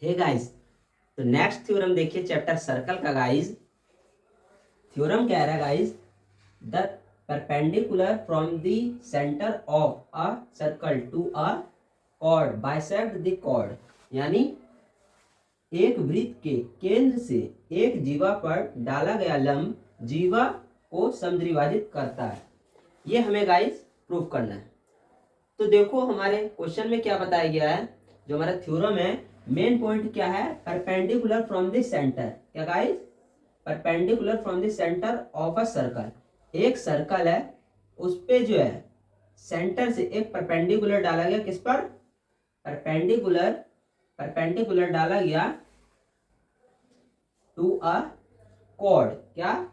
हे guys, तो next theorem देखिए chapter circle का गाइस। थ्योरम कह रहा है guys, the perpendicular from the centre of a circle to a chord bisect the chord, यानी एक वृत्त के केंद्र से एक जीवा पर डाला गया लंब जीवा को समद्विभाजित करता है। ये हमें गाइस प्रूफ करना है। तो देखो हमारे क्वेश्चन में क्या बताया गया है, जो हमारा थ्योरम है, मेन पॉइंट क्या है, परपेंडिकुलर फ्रॉम द सेंटर। क्या guys? Perpendicular from the centre of a circle. एक सर्कल है, उस पे जो है सेंटर से एक परपेंडिकुलर डाला गया। किस पर? परपेंडिकुलर। परपेंडिकुलर डाला गया टू अ कॉर्ड। क्या?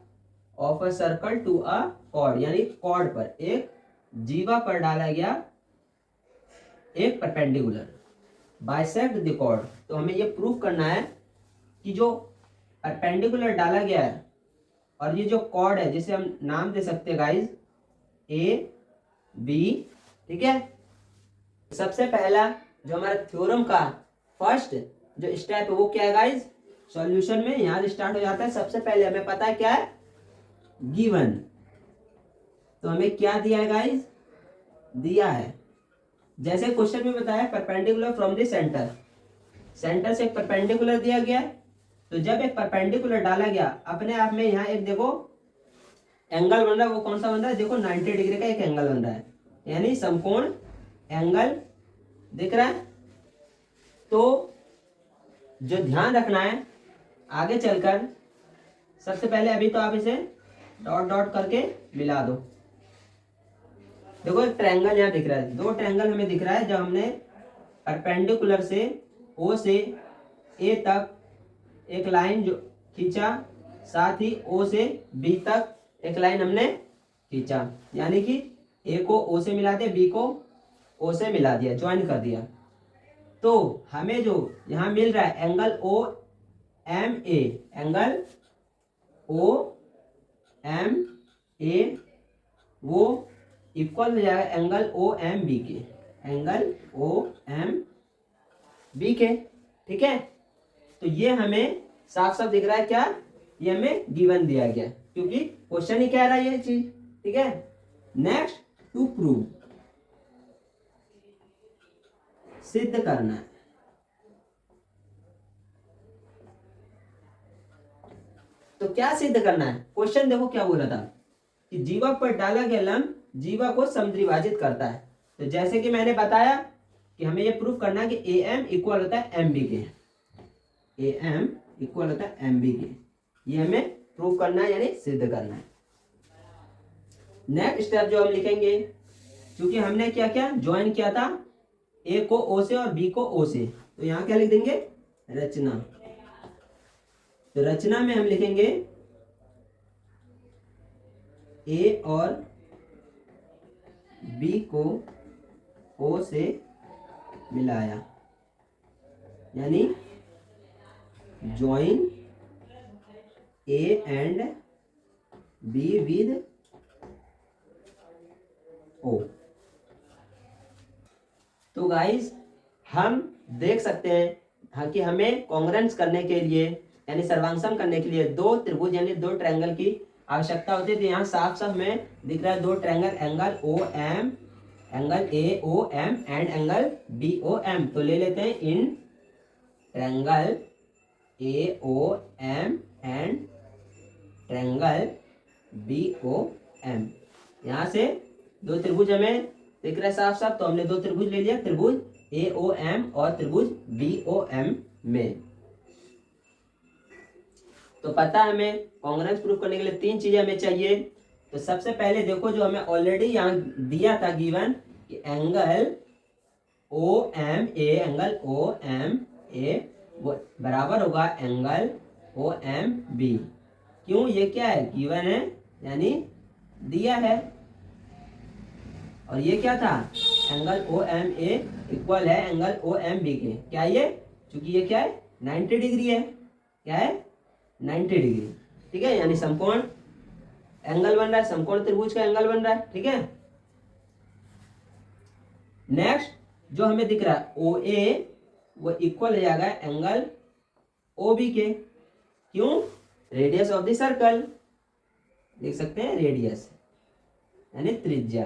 Of a circle to a chord, यानी कॉर्ड पर, एक जीवा पर डाला गया एक परपेंडिकुलर बाइसेक्ट द कॉर्ड। तो हमें ये प्रूफ करना है कि जो परपेंडिकुलर डाला गया है और ये जो कॉर्ड है, जिसे हम नाम दे सकते हैं गाइस ए बी, ठीक है। सबसे पहला जो हमारा थ्योरम का फर्स्ट जो स्टेप है वो क्या है गाइस? सॉल्यूशन में यहां से स्टार्ट हो जाता है। सबसे पहले हमें पता है क्या है, गिवन। तो हमें क्या दिया है गाइस? दिया है, जैसे क्वेश्चन में बताया, perpendicular from the centre. Centre से एक परपेंडिकुलर दिया गया है। तो जब एक परपेंडिकुलर डाला गया, अपने आप में यहाँ एक देखो एंगल बन रहा है। वो कौन सा बन रहा है? देखो 90 डिग्री का एक एंगल बन रहा है, यानी समकोण एंगल दिख रहा है। तो जो ध्यान रखना है आगे चलकर, सबसे पहले अभी तो आप इसे डॉट डॉट करके मिला दो। देखो एक ट्रायंगल यहाँ दिख रहा है, दो ट्रायंगल हमें दिख रहा है। जब हमने परपेंडिकुलर से ओ से ए तक एक लाइन जो खींचा, साथ ही ओ से बी तक एक लाइन हमने खींचा, यानी कि ए को ओ से मिला दिया, बी को ओ से मिला दिया, ज्वाइन कर दिया। तो हमें जो यहाँ मिल रहा है angle O M A, angle O M A, वो इक्वल हो जाएगा एंगल ओ एम बी के, एंगल ओ एम बी के, ठीक है। तो ये हमें साफ साफ दिख रहा है। क्या? ये हमें गिवन दिया गया, क्योंकि क्वेश्चन ही कह रहा है ये चीज, ठीक है। नेक्स्ट, टू प्रूव, सिद्ध करना है। तो क्या सिद्ध करना है? क्वेश्चन देखो क्या बोला था कि जीवा पर डाला गया लंब जीवा को समद्विभाजित करता है। तो जैसे कि मैंने बताया कि हमें यह प्रूफ करना है कि ए एम इक्वल होता है एम बी के, ए एम इक्वल होता है एम बी के। ये हमें प्रूफ करना है, यानी सिद्ध करना है। नेक्स्ट स्टेप जो हम लिखेंगे, क्योंकि हमने क्या क्या ज्वाइन किया था, ए को ओ से और बी को ओ से, तो यहां क्या लिख देंगे? रचना। तो रचना में हम लिखेंगे ए और बी को ओ से मिलाया, यानी join A and B with O. तो गाइस हम देख सकते हैं हाँ कि हमें कॉन्ग्रेंस करने के लिए, यानी सर्वांगसम करने के लिए दो त्रिभुज यानी दो ट्रायंगल की आवश्यकता होती है। तो यहाँ साफ साफ हमें दिख रहा है दो triangle, angle O M, angle A O M and angle B O M. तो ले लेते हैं इन triangle A O M and triangle B O M. यहाँ से दो त्रिभुज हमें दिख रहा है साफ साफ, तो हमने दो त्रिभुज ले लिया, त्रिभुज ए ओ एम और त्रिभुज बी ओ एम में। तो पता है हमें कॉन्ग्रेंस प्रूफ करने के लिए तीन चीजें हमें चाहिए। तो सबसे पहले देखो जो हमें ऑलरेडी यहाँ दिया था गिवन कि angle O M A, angle O M A वो बराबर होगा एंगल ओ एम बी। क्यों? ये क्या है? गिवन है, यानी दिया है। और ये क्या था? Angle O M A equal है एंगल ओ एम बी के। क्या ये? क्योंकि ये क्या है? 90 डिग्री है। क्या है? 90 डिग्री, ठीक है। यानी समकोण एंगल बन रहा है, समकोण त्रिभुज का एंगल बन रहा है, ठीक है। नेक्स्ट जो हमें दिख रहा है ओ ए वो इक्वल हो जाएगा एंगल ओ बी के। क्यों? रेडियस ऑफ द सर्कल, देख सकते हैं रेडियस यानी त्रिज्या।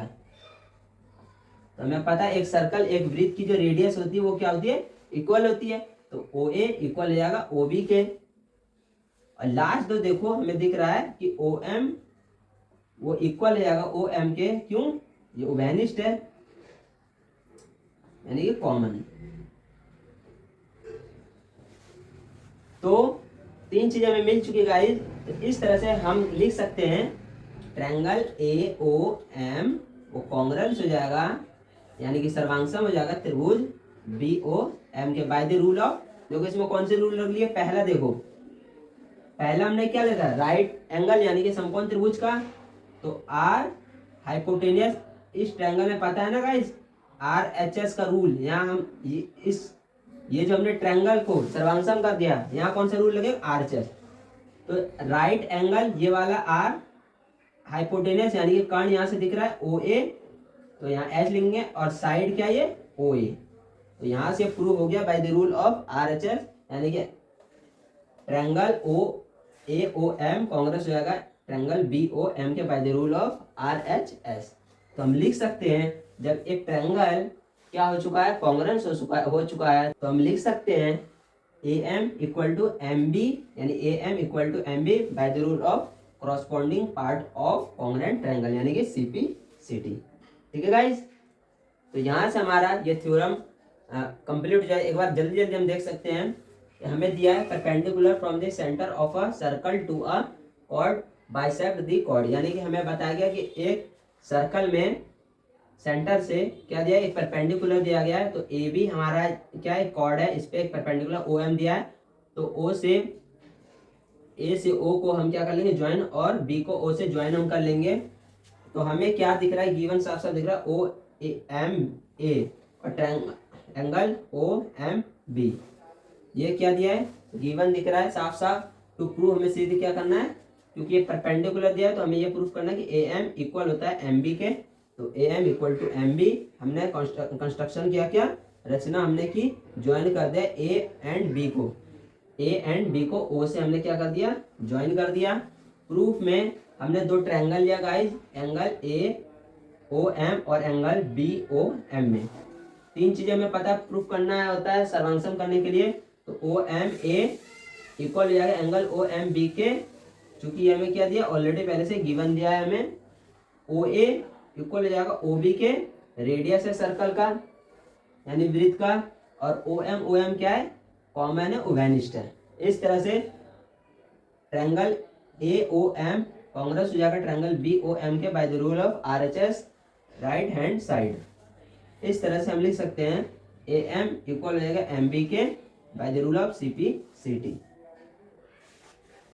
तो हमें पता है एक सर्कल एक वृत्त की जो रेडियस होती है वो क्या होती है? इक्वल होती है। तो ओ ए इक्वल हो जाएगा ओ बी के। और लास्ट दो देखो हमें दिख रहा है कि ओ एम वो इक्वल हो जाएगा ओ एम के। क्यों? ये उभयनिष्ठ है यानी कि कॉमन। तो तीन चीजें हमें मिल चुकी गाइस। तो इस तरह से हम लिख सकते हैं ट्रायंगल ए ओ एम वो कॉन्ग्रुएंस हो जाएगा यानी कि सर्वांगसम हो जाएगा त्रिभुज बी ओ एम के बाय द रूल ऑफ। देखो इसमें कौन से रूल रख लिए? पहला देखो, पहला हमने क्या लिखा? राइट एंगल यानी कि समकोण त्रिभुज का। तो आर हाइपोटेनियस, इस ट्रायंगल में पता है ना गाइस आर एच एस का रूल। यहाँ हम ये जो हमने ट्रायंगल को सर्वांगसम कर दिया, यहाँ कौन सा रूल लगेगा? Are H S. तो राइट एंगल ये वाला आर, हाइपोटेनियस यानी कि कर्ण यहाँ से दिख रहा है ओ ए, तो यहाँ एच लिखेंगे और साइड क्या ये? ओ ए। तो यहाँ से प्रूव हो गया bye the rule of R H S यानी कि ट्रायंगल ओ ए ओ एम कॉन्ग्रुएंस हो जाएगा ट्रायंगल बी ओ एम के by the rule of R H S. तो हम लिख सकते हैं जब एक ट्रायंगल क्या हो चुका है? कॉन्ग्रुएंस हो चुका है, तो हम लिख सकते हैं A M equal to M B यानी A M equal to M B by the rule of corresponding part of congruent triangle यानी कि सी पी सी टी। ठीक है गाइस, तो यहाँ से हमारा ये थ्योरम कंप्लीट हो जाए। एक बार जल्दी जल्दी हम देख सकते हैं। हमें दिया है perpendicular from the centre of a circle to a chord bisect the chord, यानी कि हमें बताया गया कि एक सर्कल में सेंटर से क्या दिया? एक परपेंडिकुलर दिया गया है। तो ए बी हमारा क्या है? कॉर्ड है, इस पे एक परपेंडिकुलर ओ एम दिया है। तो ओ से ए से ओ को हम क्या कर लेंगे? ज्वाइन, और बी को ओ से ज्वाइन हम कर लेंगे। तो हमें क्या दिख रहा है? गिवन साफ साफ दिख रहा है ओ एम ए और एंगल ओ एम बी। ये क्या दिया है? गिवन दिख रहा है साफ साफ। टू प्रूव हमें सीधे क्या करना है? क्योंकि ये परपेंडिकुलर दिया है तो हमें ये प्रूफ करना है कि ए एम इक्वल होता है एम बी के। तो A M equal to M B हमने कंस्ट्रक्शन किया, क्या रचना हमने की? ज्वाइन कर दिया ए एंड बी को। ए एंड बी को ओ से हमने क्या कर दिया? ज्वाइन कर दिया। प्रूफ में हमने दो ट्रायंगल लिया guys, angle A O M और एंगल बी ओ एम में। तीन चीजें हमें पता प्रूफ करना होता है सर्वांगसम करने के लिए। तो ओ एम ए इक्वल हो जाएगा एंगल ओ एम बी के, चूंकि ये हमें क्या दिया? ऑलरेडी पहले से गिवन दिया है हमें। ओ ए इक्वल हो जाएगा ओ बी के, रेडियस है सर्कल का यानी वृत्त का, और ओ एम क्या है? कॉमन है, उभयनिष्ठ है। इस तरह से triangle A O M congruence हो जाएगा ट्रायंगल बी ओ एम के by the rule of R H S right hand side. इस तरह से हम लिख सकते हैं ए एम इक्वल हो जाएगा एम बी के by the rule of C P C T.